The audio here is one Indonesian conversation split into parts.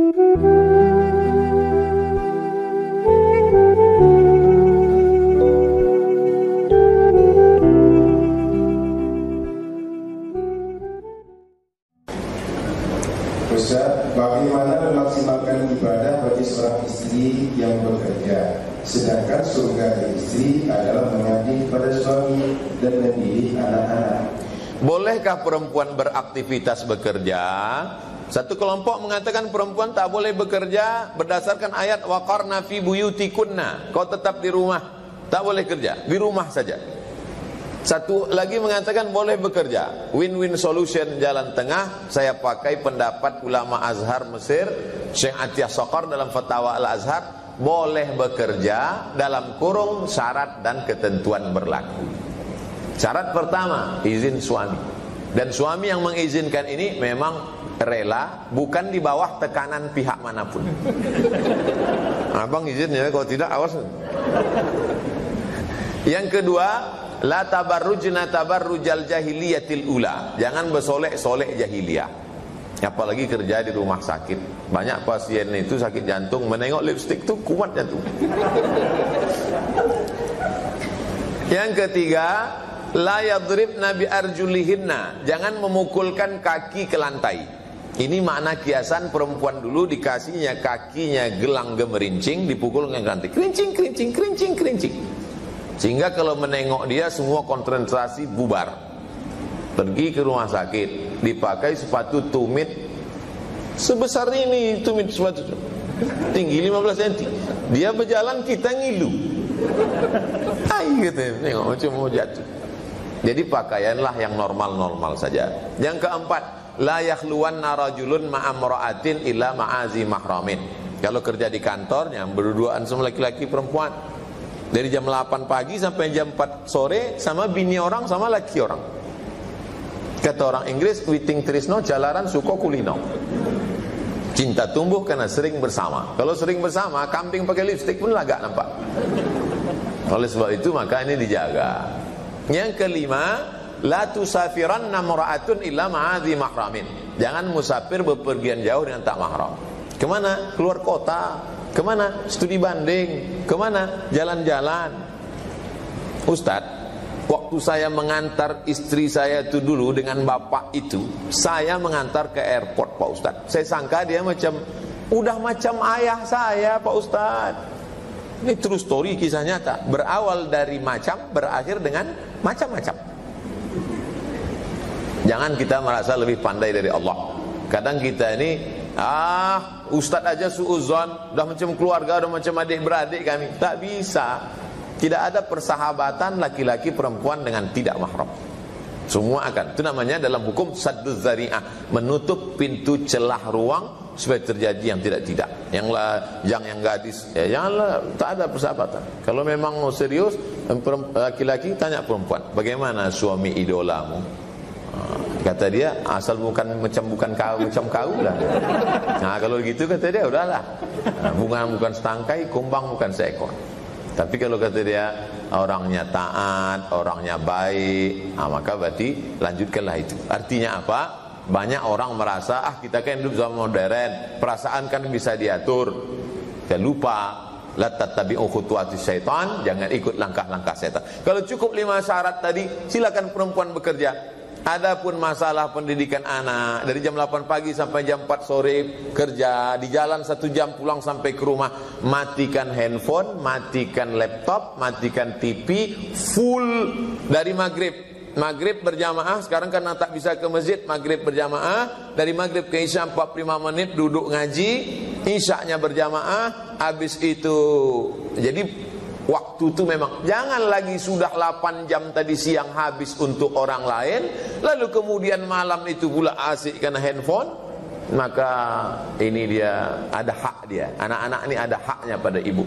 Ustaz, bagaimana memaksimalkan ibadah bagi seorang istri yang bekerja, sedangkan surga istri adalah mengabdi kepada suami dan mendidik anak-anak? Bolehkah perempuan beraktivitas bekerja? Satu kelompok mengatakan perempuan tak boleh bekerja berdasarkan ayat waqarna fi buyutikunna. Kau tetap di rumah, tak boleh kerja, di rumah saja. Satu lagi mengatakan boleh bekerja. Win-win solution, jalan tengah. Saya pakai pendapat ulama Azhar Mesir, Syekh Atiyah Saqar dalam Fatwa Al-Azhar, boleh bekerja dalam kurung syarat dan ketentuan berlaku. Syarat pertama, izin suami. Dan suami yang mengizinkan ini memang rela, bukan di bawah tekanan pihak manapun. Abang izin ya, kalau tidak awas. Yang kedua, la tabarrujna tabarrujal jahiliyatil ula. Jangan bersolek-solek jahiliyah. Apalagi kerja di rumah sakit. Banyak pasien itu sakit jantung, menengok lipstik tuh kuat jantung. Yang ketiga, la yadribna bi arjulihinna. Jangan memukulkan kaki ke lantai. Ini makna kiasan perempuan dulu dikasihnya kakinya gelang gemerincing, dipukul dengan lantai. Kerincing, kerincing, kerincing, kerincing. Sehingga kalau menengok dia semua konsentrasi bubar. Pergi ke rumah sakit, dipakai sepatu tumit sebesar ini, tumit sepatu tinggi 15 cm. Dia berjalan, kita ngilu. Ay gitu, nengok macam mau jatuh. Jadi pakaianlah yang normal-normal saja. Yang keempat, la yakhluwanna rajulun ma'amra'atin illa ma'azi mahramin. Kalau kerja di kantor yang berduaan sama laki-laki perempuan. Dari jam 8 pagi sampai jam 4 sore sama bini orang sama laki orang. Kata orang Inggris, witing trisno jalaran suko kulino. Cinta tumbuh karena sering bersama. Kalau sering bersama, kambing pakai lipstik pun agak nampak. Oleh sebab itu maka ini dijaga. Yang kelima, la tusafiranna mura'atun illa ma'adhi mahramin. Jangan musafir bepergian jauh dengan tak mahram. Kemana? Keluar kota. Kemana? Studi banding. Kemana? Jalan-jalan. Ustadz, waktu saya mengantar istri saya itu dulu dengan bapak itu, saya mengantar ke airport Pak Ustadz. Saya sangka dia udah macam ayah saya Pak Ustadz. Ini true story, kisah nyata. Berawal dari macam, berakhir dengan macam-macam. Jangan kita merasa lebih pandai dari Allah. Kadang kita ini Ustaz aja suuzon, udah macam keluarga, udah macam adik-beradik kami. Tak bisa. Tidak ada persahabatan laki-laki perempuan dengan tidak mahram. Semua akan. Itu namanya dalam hukum sadduz zari'ah, menutup pintu celah ruang supaya terjadi yang tidak-tidak. Yang gadis, ya janganlah, tak ada persahabatan. Kalau memang mau serius, laki-laki tanya perempuan, bagaimana suami idolamu? Kata dia, asal bukan kau lah. Nah kalau gitu kata dia, udahlah. Bunga bukan setangkai, kumbang bukan seekor. Tapi kalau kata dia orangnya taat, orangnya baik, maka berarti lanjutkanlah itu. Artinya apa? Banyak orang merasa kita kan hidup zaman modern, perasaan kan bisa diatur. Dan lupa, la tattabi'u khutuwatis syaitan, jangan ikut langkah-langkah setan. Kalau cukup 5 syarat tadi, silakan perempuan bekerja. Adapun masalah pendidikan anak, dari jam 8 pagi sampai jam 4 sore kerja, di jalan 1 jam pulang sampai ke rumah, matikan handphone, matikan laptop, matikan TV, full dari maghrib berjamaah. Sekarang karena tak bisa ke masjid, maghrib berjamaah. Dari maghrib ke isya 45 menit duduk ngaji, isyaknya berjamaah. Habis itu, jadi waktu itu memang jangan lagi sudah 8 jam tadi siang habis untuk orang lain, lalu kemudian malam itu pula asik karena handphone. Maka ini dia ada hak dia. Anak-anak ini ada haknya pada ibu.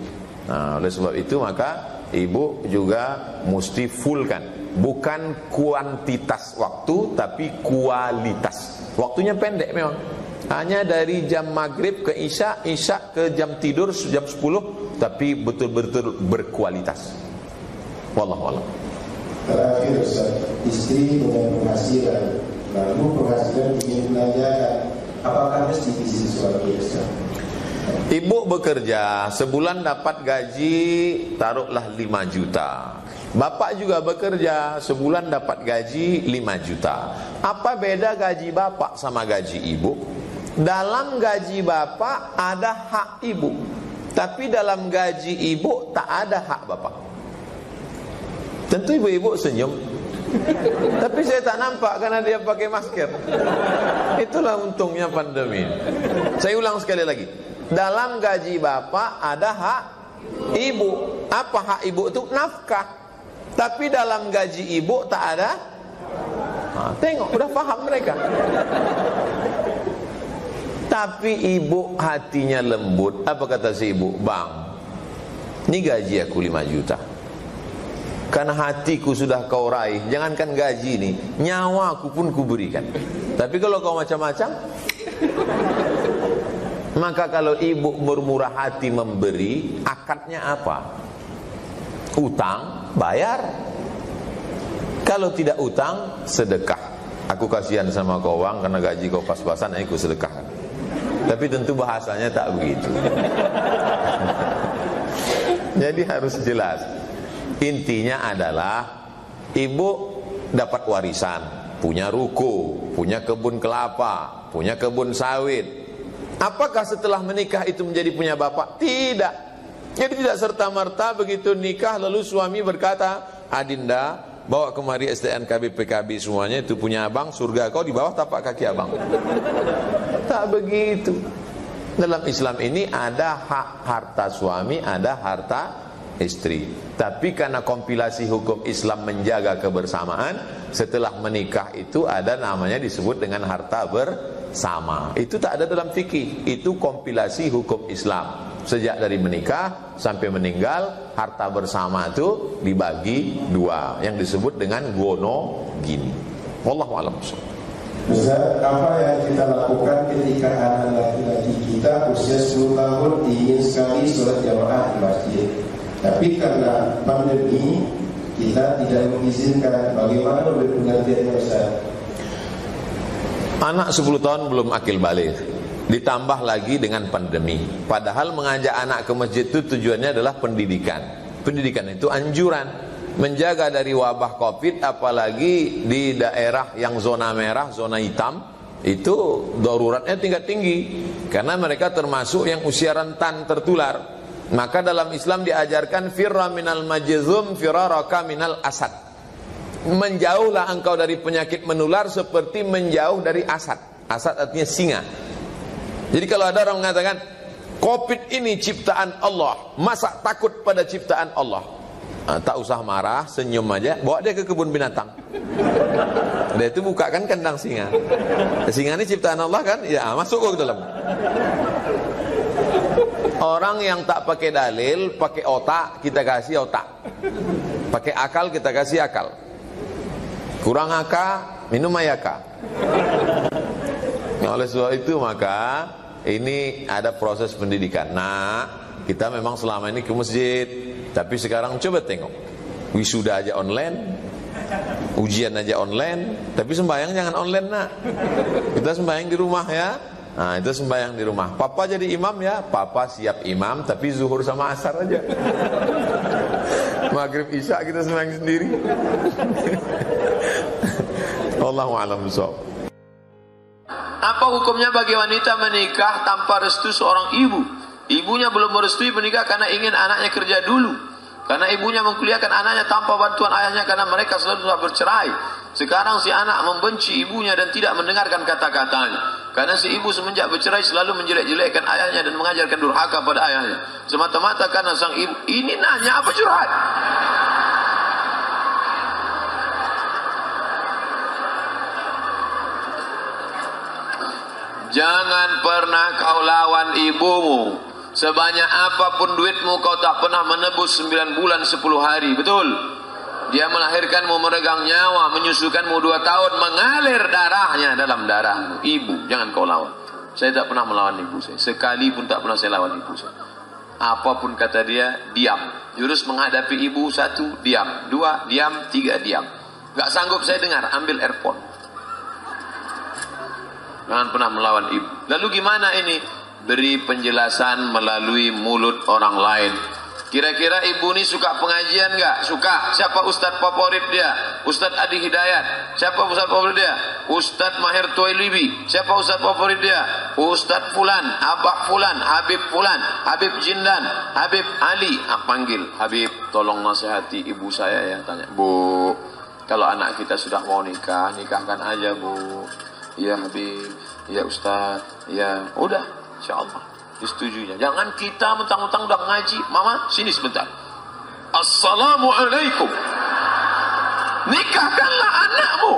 Nah, oleh sebab itu maka ibu juga mesti fullkan, bukan kuantitas waktu tapi kualitas. Waktunya pendek memang. Hanya dari jam maghrib ke isya, isya ke jam tidur jam 10, tapi betul-betul berkualitas. Wallahu a'lam. Terakhir Ustaz, istri punya penghasilan, lalu penghasilan ingin belanjakan, apakah mesti isi suami Ustaz? Ibu bekerja, sebulan dapat gaji taruhlah 5 juta. Bapak juga bekerja, sebulan dapat gaji 5 juta. Apa beda gaji bapak sama gaji ibu? Dalam gaji bapak ada hak ibu, tapi dalam gaji ibu tak ada hak bapak. Tentu ibu-ibu senyum, tapi saya tak nampak karena dia pakai masker. Itulah untungnya pandemi. Saya ulang sekali lagi. Dalam gaji bapak ada hak ibu. Apa hak ibu itu? Nafkah. Tapi dalam gaji ibu tak ada. Tengok, udah paham mereka. Tapi ibu hatinya lembut. Apa kata si ibu? Bang, ini gaji aku 5 juta. Karena hatiku sudah kau raih. Jangankan gaji ini, nyawaku pun kuberikan. Tapi kalau kau macam-macam, maka kalau ibu bermurah hati memberi, akadnya apa? Utang, bayar. Kalau tidak utang, sedekah. Aku kasihan sama kau bang, karena gaji kau pas-pasan, aku sedekahkan. Tapi tentu bahasanya tak begitu. Jadi harus jelas. Intinya adalah ibu dapat warisan, punya ruko, punya kebun kelapa, punya kebun sawit. Apakah setelah menikah itu menjadi punya bapak? Tidak. Jadi tidak serta-merta begitu nikah lalu suami berkata, Adinda, bawa kemari STNKB PKB semuanya itu punya abang, surga kau di bawah tapak kaki abang. Tak begitu. Dalam Islam ini ada hak harta suami, ada harta istri. Tapi karena kompilasi hukum Islam menjaga kebersamaan, setelah menikah itu ada namanya disebut dengan harta bersama. Itu tak ada dalam fikih. Itu kompilasi hukum Islam. Sejak dari menikah sampai meninggal, harta bersama itu dibagi 2 yang disebut dengan gono gini. Wallahu a'lam. Ustaz, apa yang kita lakukan ketika anak laki-laki kita usia 10 tahun ingin sekali sholat jamaah di masjid, tapi karena pandemi kita tidak mengizinkan? Bagaimana penggantiannya Ustaz? Anak 10 tahun belum akil balik, ditambah lagi dengan pandemi. Padahal mengajak anak ke masjid itu tujuannya adalah pendidikan. Pendidikan itu anjuran, menjaga dari wabah Covid, apalagi di daerah yang zona merah, zona hitam, itu daruratnya tingkat tinggi. Karena mereka termasuk yang usia rentan tertular. Maka dalam Islam diajarkan firra minal majzum firaraka minal asad. Menjauhlah engkau dari penyakit menular seperti menjauh dari asad. Asad artinya singa. Jadi kalau ada orang mengatakan Covid ini ciptaan Allah, masa takut pada ciptaan Allah? Tak usah marah, senyum aja, bawa dia ke kebun binatang. Dia itu buka kan kandang singa. Singa ini ciptaan Allah kan? Ya, masuk ke dalam. Orang yang tak pakai dalil, pakai otak, kita kasih otak. Pakai akal, kita kasih akal. Kurang akal, minum ayaka. Oleh sebab itu maka ini ada proses pendidikan. Nah, kita memang selama ini ke masjid, tapi sekarang coba tengok, wisuda aja online, ujian aja online, tapi sembahyang jangan online nak. Kita sembahyang di rumah ya. Nah itu sembahyang di rumah. Papa jadi imam ya, papa siap imam, tapi zuhur sama asar aja. Maghrib isya kita sembahyang sendiri. Wallahu a'lam bishawab. Apa hukumnya bagi wanita menikah tanpa restu seorang ibu? Ibunya belum merestui menikah karena ingin anaknya kerja dulu. Karena ibunya mengkuliahkan anaknya tanpa bantuan ayahnya karena mereka selalu sudah bercerai. Sekarang si anak membenci ibunya dan tidak mendengarkan kata-katanya. Karena si ibu semenjak bercerai selalu menjelek-jelekkan ayahnya dan mengajarkan durhaka pada ayahnya. Semata-mata karena sang ibu ini nanya apa curhat? Jangan pernah kau lawan ibumu. Sebanyak apapun duitmu kau tak pernah menebus 9 bulan 10 hari. Betul? Dia melahirkanmu, meregang nyawa, menyusukanmu 2 tahun, mengalir darahnya dalam darahmu. Ibu, jangan kau lawan. Saya tak pernah melawan ibu saya. Sekali pun tak pernah saya lawan ibu saya. Apapun kata dia, diam. Jurus menghadapi ibu 1, diam. 2, diam. 3, diam. Gak sanggup saya dengar, ambil earphone. Jangan pernah melawan ibu. Lalu gimana ini? beri penjelasan melalui mulut orang lain. Kira-kira ibu ini suka pengajian enggak? Suka. Siapa ustaz favorit dia? Ustaz Adi Hidayat. Siapa ustaz favorit dia? Ustaz Mahir Tuailibi. Siapa ustaz favorit dia? Ustaz Fulan, Abah Fulan, Habib Fulan, Habib Jindan, Habib Ali. Panggil Habib, tolong nasihati ibu saya ya. Tanya, Bu, kalau anak kita sudah mau nikah, nikahkan aja Bu. Ya Habib, ya Ustaz, ya udah, insyaallah disetujuinya. Jangan kita mentang-mentang udah ngaji, mama sini sebentar. Assalamualaikum. Nikahkanlah anakmu.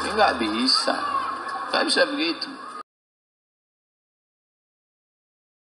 Ini nggak bisa begitu.